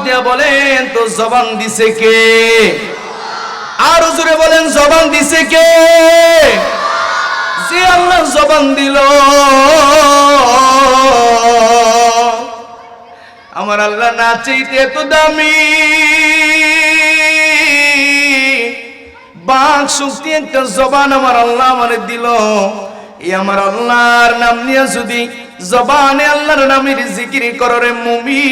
দিয়া বলেন তো জবান দিছে কে? আর জোরে বলেন জবান দিছে কে? যে আল্লাহ জবান দিল, আমার আল্লাহ না চাইতে এত দামি বাক শক্তি একটা জবান আমার আল্লাহ আমারে দিল। এই আমার আল্লাহর নাম নিয়ে যদি জবানে আল্লাহর নামের জিকির করে মুমিন,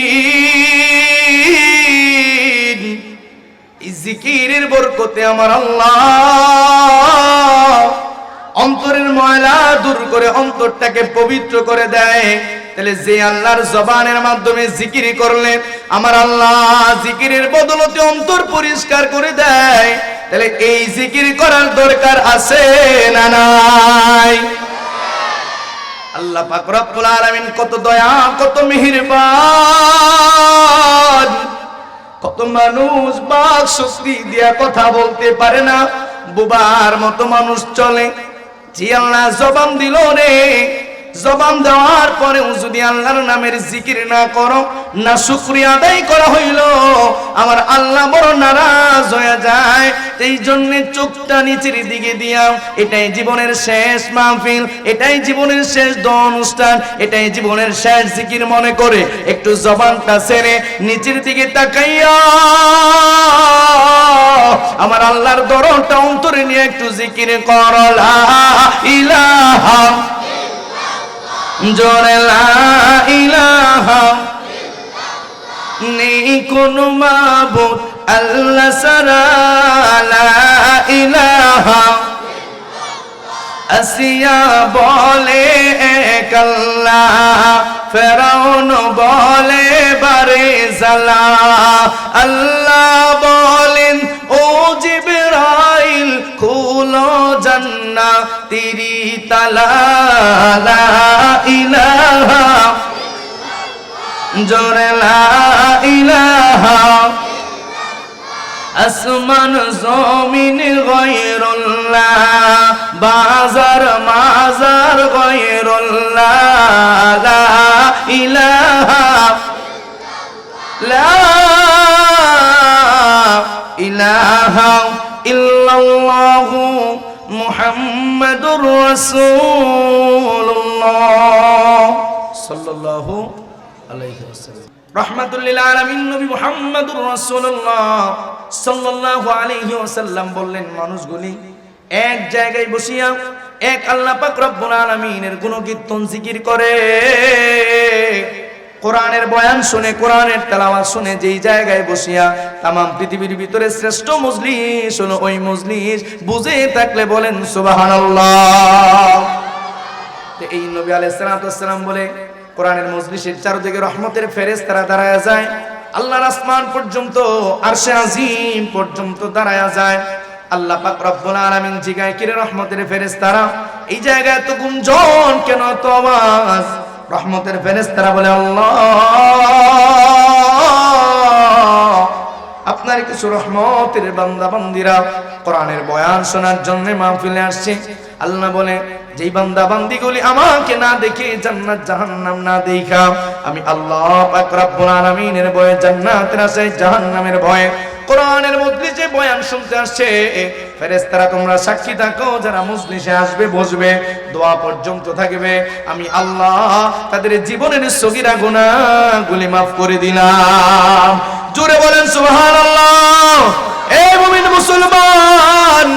এই জিকিরের বরকতে আমার আল্লাহ অন্তরের ময়লা দূর করে অন্তরটাকে পবিত্র করে দেয়। তাহলে যে আল্লাহর জবানের মাধ্যমে জিকির করলে আমার আল্লাহ জিকিরের বদলতে অন্তর পরিষ্কার করে দেয়, তাহলে এই জিকির করার দরকার আছে না নাই? আল্লাহ পাক রব্বুল আলামিন কত দয়া, কত মেহেরবান। কত মানুষ বাক শক্তি দিয়া কথা বলতে পারে না, বোবার মতো মানুষ চলে। যে আল্লাহ জবান দিল রে, জবান দেওয়ার পরেও যদি আল্লাহর নামের জিকির না করো, না শুকরিয়া আদায় করা হইল, আমার আল্লাহ বড় নারাজ হয়ে যায়। এই জন্য চোখটা নিচের দিকে দিয়া, এটাই জীবনের শেষ মাহফিল, এটাই জীবনের শেষ অনুষ্ঠান, এটাই জীবনের শেষ জিকির মনে করে একটু জবানটা ছেড়ে নিচের দিকে তাকাইয়া আমার আল্লাহর দরদটা অন্তরে নিয়ে একটু জিকির কর, লা ইলাহা জোরে লা ইলাহা নেই কোনো মাবুদ আল্লাহ ছাড়া, লা ইলাহা। আসিয়া বলে এক আল্লাহ, ফেরাউন বলে বারে জালা। আল্লাহ বলেন ও জিবরাইল খুলো জান্নাত তেরি তালা, লা ইলাহা জোরে লা ইলাহা। আসমান জমিন গয়রুল্লাহ, বাজার মাজার গয়রুল্লাহ, লা ইলাহা লা ইলাহা ইল্লাল্লাহু মুহাম্মাদুর রাসূলুল্লাহ সাল্লাল্লাহু আলাইহি ওয়াসাল্লাম। রাহমাতুল লিল আলামিন নবী মুহাম্মদুর রাসূলুল্লাহ সাল্লাল্লাহু আলাইহি ওয়াসাল্লাম বললেন, মানুষগুলি এক জায়গায় বসিয়া এক আল্লাহ পাক রব্বুল আলামিনের গুণকীর্তন জিকির করে, কোরআনের বয়ান শুনে, কোরআনের তেলাওয়াত শুনে, যেই জায়গায় বসিয়া তাম পৃথিবীর ভিতরে শ্রেষ্ঠ মজলিস হলো ওই মজলিস। বুঝে থাকলে বলেন সুবহানাল্লাহ। তো এই নবী আলাইহিস সালাতু ওয়াস সালাম বলে, কোরআনের মজলিসের চারদিকে রহমতের ফেরেশতারা দাঁড়ায়া যায়, আল্লাহর আসমান পর্যন্ত, আরশে আজিম পর্যন্ত দাঁড়ায়া যায়। আল্লাহ পাক রব্বুল আলামিন জিগায়, কিরে রহমতের ফেরেশতারা, এই জায়গায় এত গুঞ্জন কেন, এত আওয়াজ? রহমতের ফেরেশতারা বলে, আল্লাহ আপনার কিছু রহমতের বান্দা বান্দিরা কোরআনের বয়ান শোনার জন্য মাহফিলে আসছে। আল্লাহ বলে, যেই বান্দা বান্দিগুলি আমাকে না দেখে জান্নাত জাহান্নাম না দেখা, আমি আল্লাহ পাক রব্বুল আলামিনের ভয়ে, জান্নাতের আশায় জাহান্নামের ভয়ে কোরআনের মজলিসে বয়ান শুনতে আসছে, ফেরেশতারা তোমরা সাক্ষী থাকো, যারা মজলিসে আসবে বসবে দোয়া পর্যন্ত থাকবে, আমি আল্লাহ তাদের জীবনের সগীরা গুনাহগুলি মাফ করে দিলাম। জোরে বলেন সুবহানাল্লাহ। এই মুমিন মুসলমান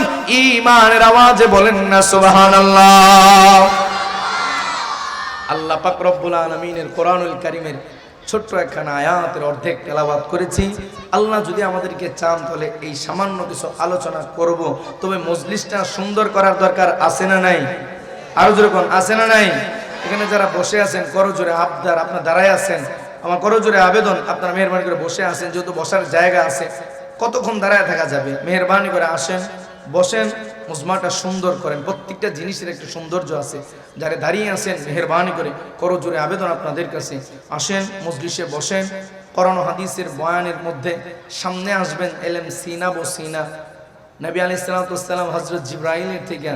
ঈমানের আওয়াজে বলেন না সুবহানাল্লাহ। আল্লাহ পাক রব্বুল আলামিনের কোরআনুল কারীমের ছোট্ট একখানা আয়াতের অর্ধেক তেলাওয়াত করেছি। আল্লাহ যদি আমাদেরকে চান তাহলে এই সামান্য কিছু আলোচনা করব, তবে মজলিসটা সুন্দর করার দরকার আছে না নাই? আরো জোরে কোন আছে না নাই? এখানে যারা বসে আছেন করজোরে আবদার, আপনারা দাঁড়ায় আছেন, আমার করজোরে আবেদন, আপনারা মেহেরবানি করে বসে আছেন, যেহেতু বসার জায়গা আছে, কতক্ষণ দাঁড়ায় থাকা যাবে? মেহেরবানি করে আসেন, বসেন, মুজমাটা সুন্দর করেন। প্রত্যেকটা জিনিসের একটা সৌন্দর্য আছে। যারা দাঁড়িয়ে আছেন মেহেরবানি করে করজোরে আবেদন আপনাদের কাছে, আসেন মজলিসে বসেন। কোরআন হাদিসের বয়ানের মধ্যে সামনে আসবেন, এলেম সিনা বো সিনা। নবী আলাইহিস সালাতু ওয়াস সালাম হযরত জিবরাইলের থেকে,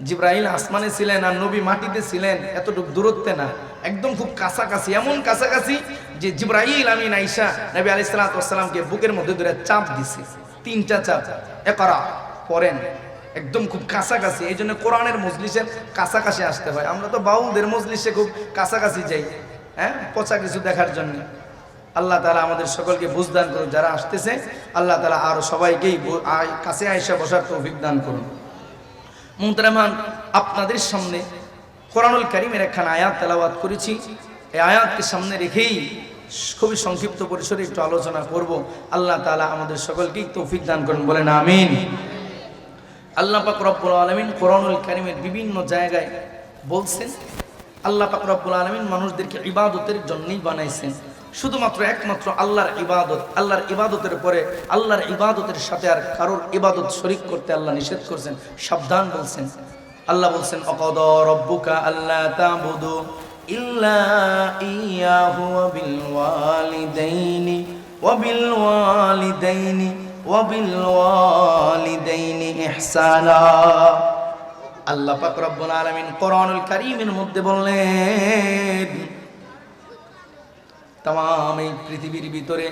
জিবরাইল আসমানে ছিলেন আর নবী মাটিতে ছিলেন, এতটুকু দূরত্বে না, একদম খুব কাছাকাছি, এমন কাছাকাছি যে জিবরাইল আমিন আয়েশা নবী আলাইহিস সালাতু ওয়াস সালামকে বুকের মধ্যে ধরে চাপ দিছে, 3টা চাপ, ইকরা পড়েন, একদম খুব কাছাকাছি। এই জন্য কোরআনের মজলিসের কাছাকাছি আসতে হয়। আমরা তো বাউলদের মজলিসে খুব কাছাকাছি যাই, হ্যাঁ, পচা কিছু দেখার জন্য। আল্লাহ তাআলা আমাদের সকলকে বুঝদান করুন, যারা আসতেছে আল্লাহ তাআলা আরো সবাইকেই কাছে আয়েশা বসার তৌফিক দান করুন। মুহতারামান, আপনাদের সামনে কোরআনুল কারীমের একখানা আয়াত তেলাওয়াত করেছি। এই আয়াতকে সামনে রেখেই খুবই সংক্ষিপ্ত পরিসরে একটু আলোচনা করব। আল্লাহ তাআলা আমাদের সকলকেই তৌফিক দান করুন, বলেন আমিন। আল্লাহ পাক রব্বুল আলামিন কোরআনুল কারীমের বিভিন্ন জায়গায় বলছেন, আল্লাহ পাক রব্বুল আলামিন মানুষদেরকে ইবাদতের জন্যই বানাইছেন, শুধুমাত্র একমাত্র আল্লাহর ইবাদত। আল্লাহর ইবাদতের পরে আল্লাহর ইবাদতের সাথে আর কারোর ইবাদত শরীক করতে আল্লাহ নিষেধ করছেন, সাবধান বলছেন। আল্লাহ বলছেন, অকদা রব্বুকা আল্লা তা'বুদু ইল্লা ইয়াহু ওয়া বিল ওয়ালিদাইনি ইহসানা। আল্লাহ পাক রব্বুল আলামিন কোরআনুল কারীমের মধ্যে বললেন, তাম এই পৃথিবীর ভিতরে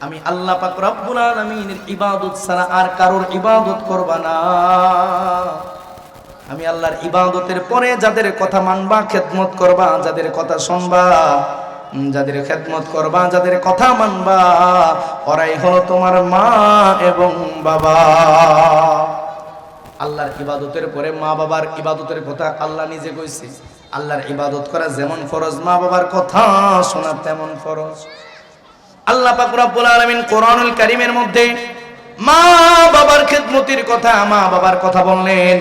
আমি আল্লাহ পাক রব্বুল আলামিনের ইবাদত ছাড়া আর কারোর ইবাদত করবা না। আমি আল্লাহর ইবাদতের পরে যাদের কথা মানবা, খেদমত করবা, যাদের কথা শুনবা, যাদের খেদমত করবা, যাদের কথা মানবা, ওরাই হলো তোমার মা এবং বাবা। আল্লাহর ইবাদতের পরে মা বাবার ইবাদতের কথা আল্লাহ নিজে কইছে। আল্লাহর ইবাদত করা যেমন ফরজ, মা বাবার কথা শোনা তেমন ফরজ। আল্লাহ পাক রব্বুল আলামিন কোরআনুল কারীমের মধ্যে মা বাবার খেদমতের কথা, মা বাবার কথা বললেন।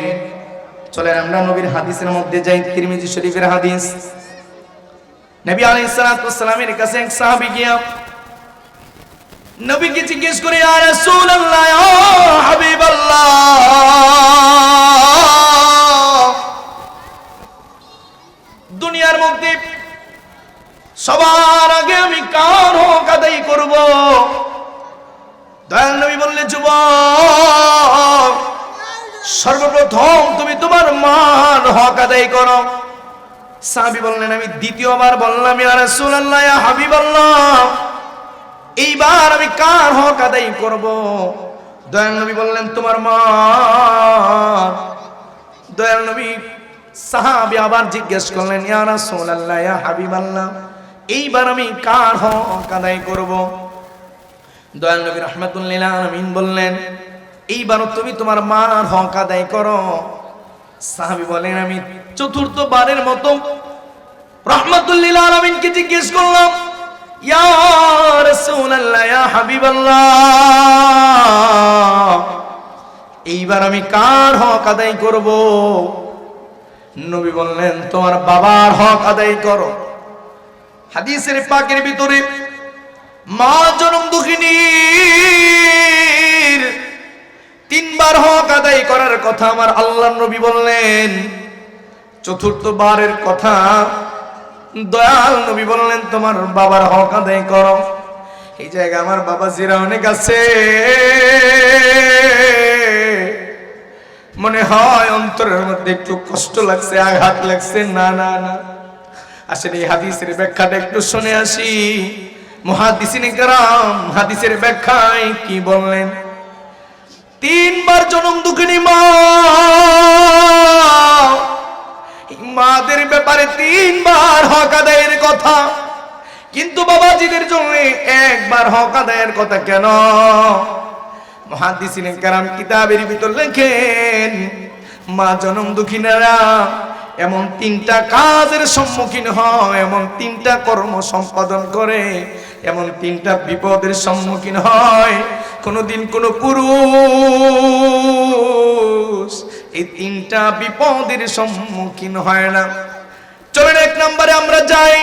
চলেন আমরা নবীর হাদিসের মধ্যে যাই, তিরমিজি শরীফের হাদিস। নবী আলাইহিস সালাতু ওয়াস সালামের কাছে এক সাহাবী গিয়া নবীকে জিজ্ঞেস করে, ইয়া রাসূলুল্লাহ, ইয়া হাবিবাল্লাহ, দুনিয়ার মধ্যে সবার আগে আমি কার হক আদায় করব? দয়াল নবী বললেন, যুবক, সর্বপ্রথম তুমি তোমার মার হক আদায় করো। সাহাবী বললেন, আমি দ্বিতীয়বার বললাম, ইয়া রাসূলুল্লাহ, ইয়া হাবিবাল্লাহ, এইবার আমি কার হক আদায় করব? দয়াল নবী বললেন, তোমার মা। দয়াল নবী সাহাবী আবার জিজ্ঞেস করলেন, ইয়া রাসূলুল্লাহ, ইয়া হাবিবাল্লাহ, এইবার আমি কার হক আদায় করব? দয়াল নবী রাহমাতুল লিল আলামিন বললেন, এইবারও তুমি তোমার মার হক আদায় করো। সাহাবী বলেন, আমি চতুর্থবারের মতো রাহমাতুল লিল আলামিনকে জিজ্ঞেস করলাম, ইয়া রাসূলুল্লাহ, ইয়া হাবিবাল্লাহ, এইবার আমি কার হক আদায় করব? নবী বললেন, তোমার বাবার হক আদায় করো। হাদিসের পাকের ভিতরে মা জনম দুঃখিনীর 3বার হক আদায় করার কথা আমার আল্লাহর নবী বললেন। চতুর্থবারের কথা দয়াল নবী বললেন, তোমার বাবার হক আদায় করো। এই জায়গায় আমার বাবা জিরা অনেক আছে, মনে হয় অন্তরের মধ্যে একটু কষ্ট লাগছে, আঘাত লাগছে। না না না, আসলে এই হাদিসের ব্যাখ্যাটা একটু শুনে আসি। মুহাদ্দিসিনে কেরাম হাদিসের ব্যাখ্যায় কি বললেন? 3বার জনম দুঃখিনী মা, মাদের ব্যাপারে 3বার হক আদায়ের কথা, কিন্তু বাবাজিদের জন্য 1বার হক আদায়ের কথা কেন? মুহাদ্দিসিনে কেরাম কিতাবের ভিতর লেখেন, মা জনম দুঃখিনীরা এমন 3টা কাজের সম্মুখীন হয়, এমন 3টা কর্ম সম্পাদন করে, এমন 3টা বিপদের সম্মুখীন হয়, কোনদিন কোন পুরুষ এই 3টা বিপদের সম্মুখীন হয় না। চলেন 1 নম্বরে আমরা যাই।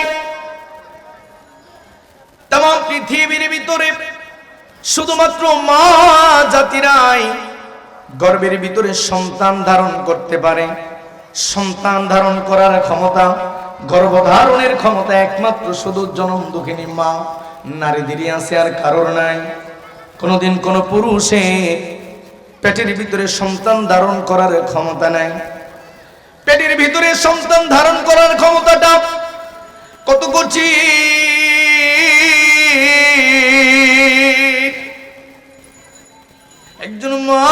তাম পৃথিবীর ভিতরে শুধুমাত্র মা জাতিরাই গর্ভের ভিতরে সন্তান ধারণ করতে পারে। সন্তান ধারণ করার ক্ষমতা, গর্ভধারণের ক্ষমতা একমাত্র শুধু জনম দুঃখিনী মা নারীদেরই আছে, আর কারোর নাই। কোনদিন কোন পুরুষে পেটের ভিতরে সন্তান ধারণ করার ক্ষমতা নাই। পেটের ভিতরে সন্তান ধারণ করার ক্ষমতাটা কত করছি একজন মা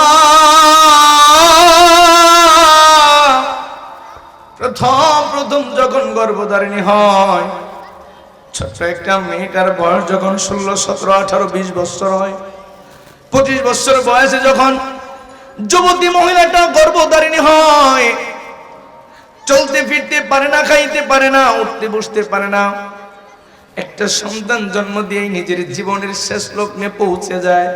প্রথম যখন গর্ভধারিণী হয়, ছোট্ট একটা মেয়েটার বয়স যখন 16, 17, 18, 20 বছর হয়, 25 বছর বয়সে যখন যুবতী মহিলাটা গর্ভধারিণী হয়, চলতে ফিরতে পারে না, খাইতে পারে না, উঠতে বসতে পারে না, একটা সন্তান জন্ম দিয়ে নিজের জীবনের শেষ লগ্নে পৌঁছে যায়।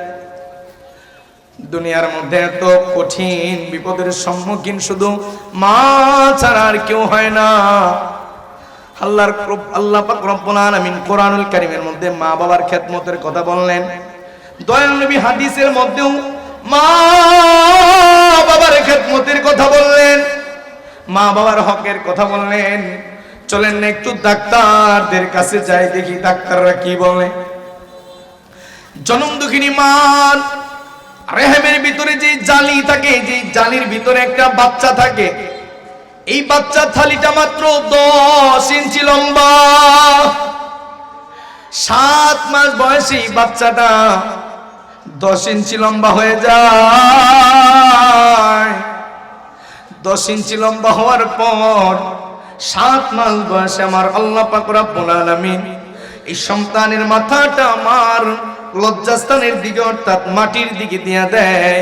দুনিয়ার মধ্যে এত কঠিন বিপদের সম্মুখীন শুধু মা ছাড়া আর কেউ হয় না। আল্লাহ পাক রব্বুল আলামিন কোরআনুল কারীমের মধ্যে মা বাবার খেদমতের কথা বললেন। দয়াল নবী হাদিসের মধ্যেও মা বাবার খেদমতের কথা বললেন, মা বাবার হকের কথা বললেন। চলেন না একটু ডাক্তারদের কাছে যাই, দেখি ডাক্তাররা কি বলে। জনম দুঃখিনী মা রেহেমের ভিতরে যে জালি থাকে, যে জালির ভিতরে একটা বাচ্চা থাকে, এই বাচ্চা থালিটা মাত্র 10 ইঞ্চি লম্বা। 7 মাস বয়সী বাচ্চাটা 10 ইঞ্চি লম্বা হয়ে যায়। 10 ইঞ্চি লম্বা হওয়ার পর 7 মাস বয়সে আমার আল্লাহ পাক রব্বুল আলামিন এই সন্তানের মাথাটা আমার লজ্জাস্থানের দিকে অর্থাৎ মাটির দিকে দিয়া দেয়।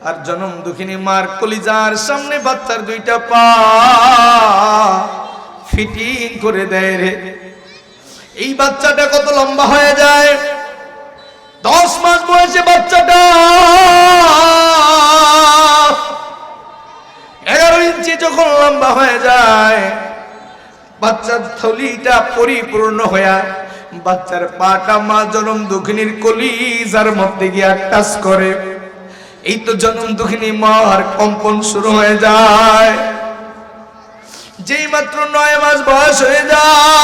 আর জনম দুঃখিনী মার কলিজার সামনে বাচ্চার 2টা পা ফিটিং করে দেয় রে। এই বাচ্চাটা কত লম্বা হয়ে যায়! 10 মাস বয়সে বাচ্চাটা 11 ইঞ্চি যখন লম্বা হয়ে যায়, বাচ্চার থলিটা পরিপূর্ণ হয়ে বাচ্চার পাটা মা জনম দুঃখিনীর কলিজার মধ্যে গিয়ে টাচ করে। এই তো জনম দুঃখিনী মার কম্পন শুরু হয়ে যায়। যেই মাত্র 9 মাস বয়স হয়ে যায়,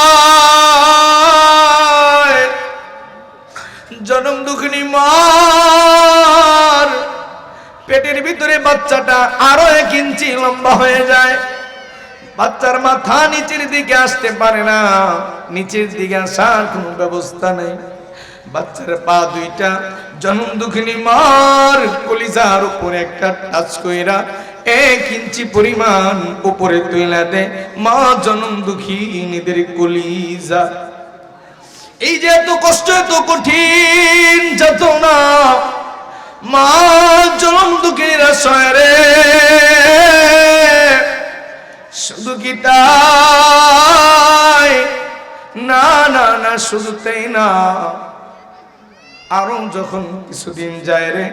জনম দুঃখিনী মার পেটের ভিতরে বাচ্চাটা আরো 1 ইঞ্চি লম্বা হয়ে যায়। বাচ্চার মাথা নিচের দিকে আসতে পারে না, নিচের দিকে আসার কোনো ব্যবস্থা নেই। বাচ্চার পা 2টা জনম দুঃখিনী মার কলিজার উপরে একটা টাচ কইরা 1 ইঞ্চি পরিমাণ উপরে তুইলা দেয় মা জনম দুঃখিনীদের কলিজা। এই যে এত কষ্ট, এত কঠিন যাতনা মা জনম দুঃখিনীরা সয় রে। শুধু কি তাই? না না না, শুধু তাই না, আরো যখন কিছুদিন যায় রে,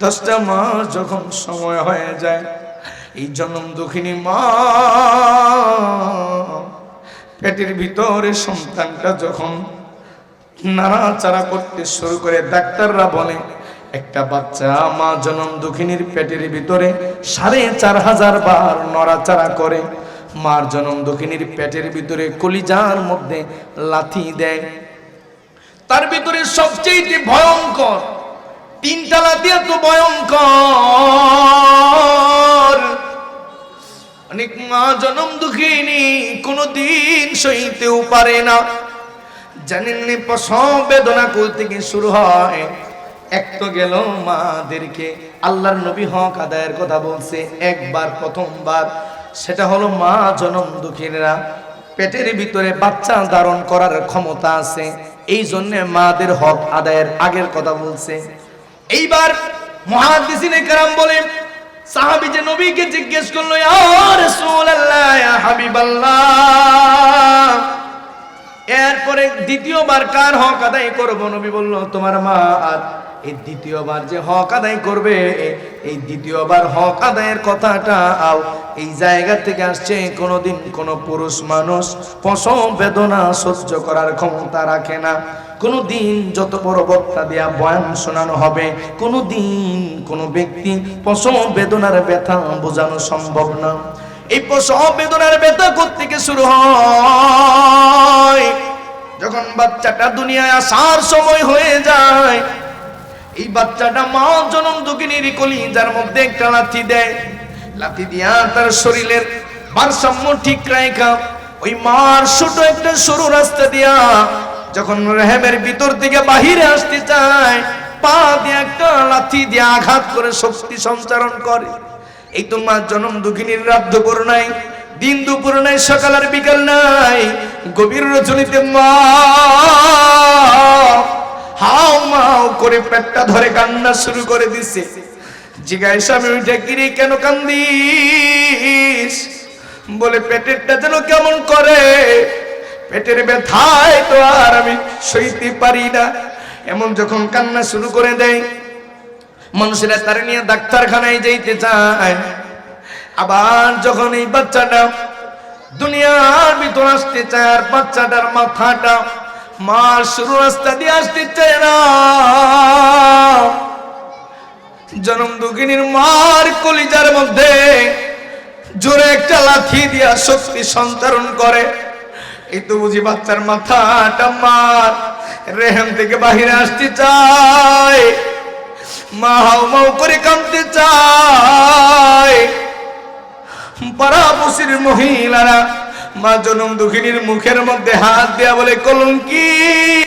10টা মাস যখন সময় হয়ে যায়, এই জনম দুঃখিনী মা পেটের ভিতরে সন্তানটা যখন নাড়াচাড়া করতে শুরু করে, ডাক্তাররা বলে একটা বাচ্চা মা জনম দুঃখিনীর পেটের ভিতরে 4500 বার নড়াচড়া করে। মার জনম দুঃখিনীর পেটের ভিতরে কলিজার মধ্যে লাথি দেয়। তার ভিতরে সবচেয়ে ভয়ঙ্কর 3টা লাথি, এত ভয়ঙ্কর অনেক মা জনম দুঃখিনী কোনদিন সইতেও পারে না। জানেননি প্রসব বেদনা কোথা থেকে শুরু হয়? এক তো গেল মাদেরকে আল্লাহর নবী হক আদায়ের কথা বলছে একবার, প্রথমবার সেটা হলো মা জনম দুঃখিনীরা পেটের ভিতরে বাচ্চা ধারণ করার ক্ষমতা আছে, এই জন্য মাদের হক আদায়ের আগের কথা বলছে। এইবার মুহাদ্দিসিনে কেরাম বলে সাহাবী যে নবীকে জিজ্ঞেস করলো, ইয়া রাসূলুল্লাহ, ইয়া হাবিবাল্লাহ, এরপরে দ্বিতীয়বার কার হক আদায় করব? নবী বলল তোমার মা। আর এই দ্বিতীয়বার যে হক আদায় করবে, এই দ্বিতীয়বার হক আদায়ের কথাটা এই জায়গা থেকে আসছে। কোনোদিন কোনো পুরুষ মানুষ প্রসব বেদনা সহ্য করার ক্ষমতা রাখে না। কোনোদিন যত বড় বক্তা দেয়া বয়ান শোনানো হবে, কোনোদিন কোনো ব্যক্তি প্রসব বেদনার ব্যথা বোঝানো সম্ভব না। এই প্রসব বেদনার ব্যথা কোত্থেকে শুরু হয়? যখন বাচ্চাটা দুনিয়ায় আসার সময় হয়ে যায়, এই বাচ্চাটা মা জনম দুঃখিনীর কলিজার মধ্যে একটা লাথি দেয়। লাথি দিয়া তার শরীরের ভারসাম্য ঠিক রাখা ওই মার ছোট একটা সরু রাস্তা দিয়া যখন রেহেমের ভিতর থেকে বাহিরে আসতে চায়, পা দিয়ে একটা লাথি দিয়ে আঘাত করে শক্তি সঞ্চারণ করে। এই তো মা জনম দুঃখিনীর রাত দুপুর নাই, দিন দুপুর নাই, সকাল আর বিকাল নাই, গভীর রজনীতে মা হাও মাও করে পেটটা ধরে কান্না শুরু করে দিছে। জিজ্ঞাসা স্বামী উঠে, কিরে কেন কান্দিস? বলে পেটেরটা যেন কেমন করে, পেটের ব্যথায় তো আর আমি সইতে পারি না। এমন যখন কান্না শুরু করে দেয়, মানুষেরা তার নিয়ে ডাক্তারখানায় যাইতে চায়। আবার যখন এই বাচ্চাটা দুনিয়ার ভিতর আসতে চায়, আর বাচ্চাটার মাথাটা মার শুরু রাস্তা দিয়ে আসতে চায় না, জনম দুঃখিনীর মার কলিজার মধ্যে জোরে একটা লাথি দিয়া শক্তি সঞ্চারণ করে। এই তো বুঝি বাচ্চার মাথাটা মার রেহেম থেকে বাহিরে আসতে চায়, মা হাও মাও করে কাঁদতে চায়। পাড়াপড়শির মহিলারা মা জনম দুঃখিনীর মুখের মধ্যে হাত দেয়া বলে, কলঙ্কি